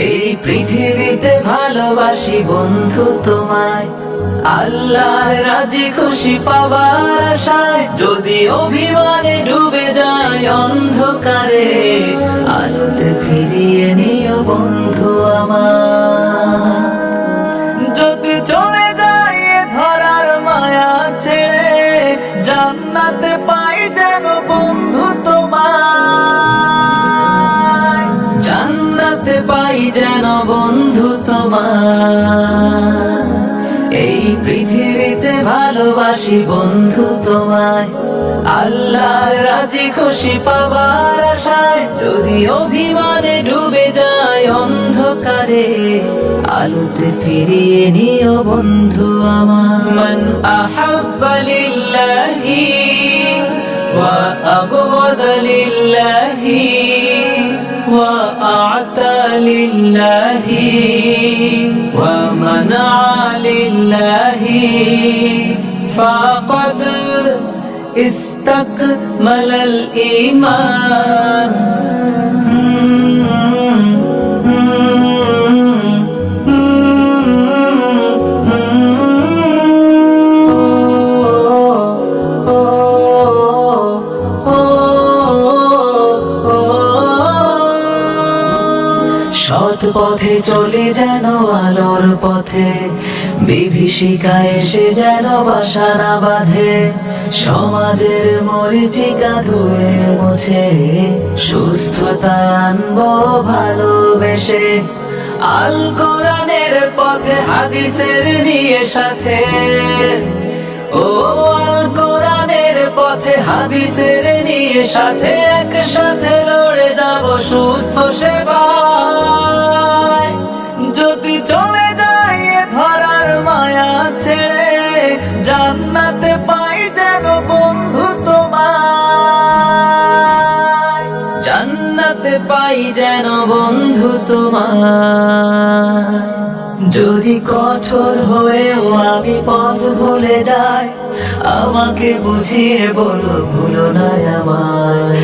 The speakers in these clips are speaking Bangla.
এই পৃথিবীতে ভালোবাসি বন্ধু তোমায়, আল্লাহর রাজি খুশি পাবার আশায়। যদি অভিমানে ডুবে যায় অন্ধকারে, আলোতে ফিরিয়ে নিও বন্ধু আমার। যদি চলে যায় এ ধরার মায়া ছেড়ে, জান্নাতে পাই যেন বন্ধু তোমায়, জান্নাতে পাই যেন বন্ধু তোমায়। এই পৃথিবীতে ভালোবাসি বন্ধু তোমায়, আল্লাহর রাজি খুশি পাবার আশায়। যদি অভিমানে ডুবে যায় অন্ধকারে, আলোতে ফিরিয়ে নিও বন্ধু আমার। মান আহাব্বা লিল্লাহি ওয়া আবগাদা লিল্লাহি ওয়া আ'তা লিল্লাহি ওয়া মানা লিল্লাহি ফাকাদ ইস্তাকমালাল ঈমান। সৎ পথে চলে যেন আলোর পথে, বিভীষিকা এসে যেন বাসা না বাঁধে। সমাজের মরিচিকা ধুয়ে মুছে, সুস্থতা আনবো ভালোবেসে। আল কোরআনের পথে হাদিসের নিয়ে সাথে, ও আল কোরআনের পথে হাদিসের নিয়ে সাথে। একসাথে লড়ে যাব সুস্থ সেবায়। যদি চলে যাই এ ধরার মায়া ছেড়ে, জান্নাতে পাই যেন বন্ধু তোমায়, জান্নাতে পাই যেন বন্ধু তোমায়। যদি কঠোর হয়েও আমি পথ ভুলে যাই, আমাকে বুঝিয়ে বলো ভুলো না আমায়।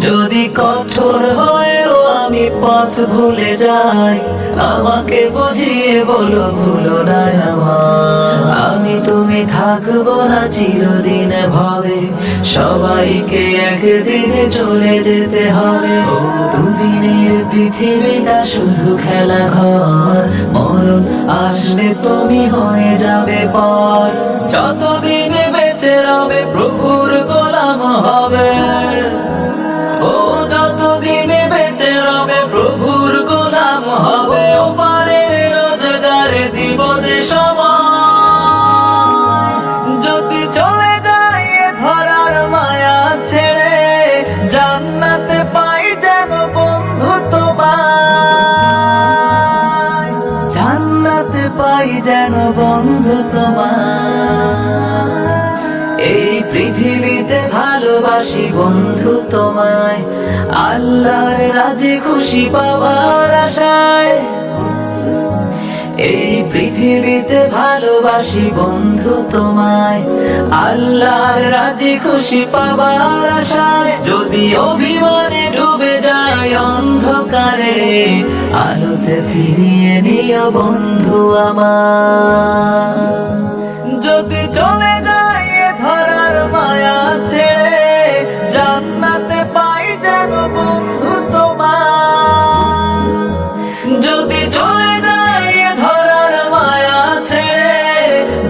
যদি কঠোর হয়েও আমি পথ ভুলে যাই, আমাকে বুঝিয়ে বলো ভুলো না আমায়। আমি তুমি থাকবো না চিরদিন ভাবে, সবাইকে একদিনে চলে যেতে হবে। ও দুদিনের পৃথিবীটা শুধু খেলা ঘর, মরণ আসলে তুমি হয়ে যাবে পর। যতদিনে বেঁচে রবে প্রভুর গোলাম হবে, ও যতদিনে বেঁচে রবে প্রভুর গোলাম হবে। ওপারের রোজগারে দিব যে সময়। যদি চলে যাই এ ধরার মায়া ছেড়ে, জান্নাতে পাই যেন বন্ধু তোমায়, জান্নাতে পাই যেন বন্ধু তোমায়। এই পৃথিবীতে ভালোবাসি বন্ধু তোমায়, আল্লাহর রাজি খুশি পাবার আশায়। এই পৃথিবীতে ভালোবাসি বন্ধু তোমায়, আল্লাহর রাজি খুশি পাবার আশায়। যদি অভিমানে ডুবে যায় অন্ধকারে, আলোতে ফিরিয়ে নিও বন্ধু আমার। যদি চলে যায় এ ধরার মায়া ছেড়ে, জান্নাতে পাই যেন বন্ধু তোমায়। যদি চলে যায় এ ধরার মায়া ছেড়ে,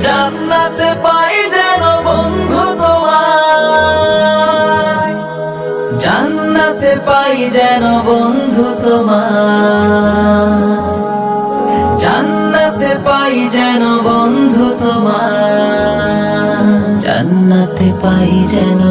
জান্নাতে পাই যেন বন্ধু তোমায়, জান্নাতে পাই যেন বন্ধু তোমায়, জান্নাতে পাই যেন বন্ধু তোমায়, জান্নাতে পাই যেন